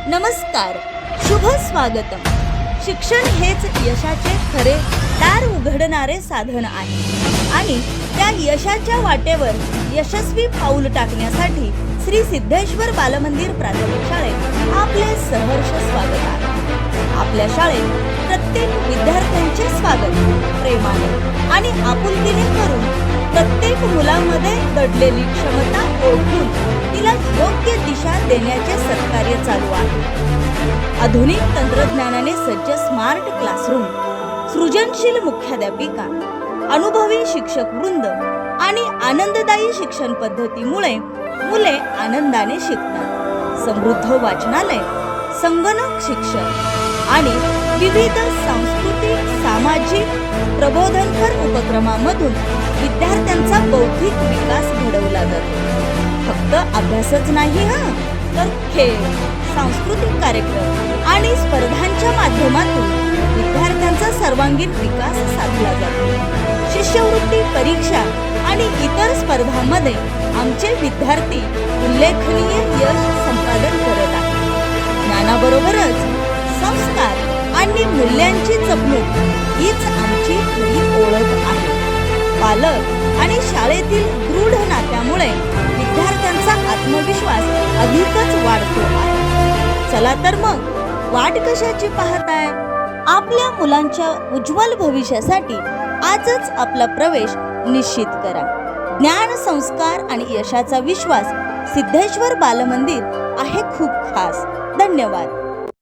नमस्कार, शुभ स्वागतम. शिक्षण हेच यशाचे खरे दार उघडणारे साधन आहे आणि त्या यशाच्या वाटेवर यशस्वी पाऊल टाकण्यासाठी श्री सिद्धेश्वर बालमंदिर प्राथमिक शाळेत आपले सहर्ष स्वागत आहे. आपल्या शाळेत प्रत्येक विद्यार्थ्यांचे स्वागत प्रेमाने आणि आपुलकीने करून प्रत्येक मुलामध्ये दडलेली क्षमता ओळखून तिला योग्य दिशा देण्याचे सत्कार्य चालू आहे. आधुनिक तंत्रज्ञानाने सज्ज स्मार्ट क्लासरूम, सृजनशील मुख्याध्यापिका, अनुभवी शिक्षक वृंद आणि आनंददायी शिक्षण पद्धतीमुळे मुले आनंदाने शिकतात. समृद्ध वाचनालय, संगणक शिक्षण आणि विविध सांस्कृतिक, सामाजिक प्रबोधनपर उपक्रमांमधून विद्यार्थ्यांचा बौद्धिक विकास घडवला जातो. फक्त अभ्यासच नाही तर खेळ, सांस्कृतिक कार्यक्रम आणि स्पर्धांच्या माध्यमातून विद्यार्थ्यांचा सर्वांगीण विकास साधला जातो. शिष्यवृत्ती परीक्षा आणि इतर स्पर्धांमध्ये आमचे विद्यार्थी उल्लेखनीय यश संपादन करत आहेत. ज्ञानाबरोबरच संस्कार आणि मूल्यांची जपणूक हीच आमची खरी ओळख आहे. पालक आणि शाळेतील दृढ नात्यामुळे विद्यार्थ्यांचा आत्मविश्वास अधिकच वाढतो आहे. चला तर मग वाट कशाची पाहताय? आपल्या मुलांच्या उज्ज्वल भविष्यासाठी आजच आपला प्रवेश निश्चित करा. ज्ञान, संस्कार आणि यशाचा विश्वास सिद्धेश्वर बालमंदिर आहे खूप खास. धन्यवाद.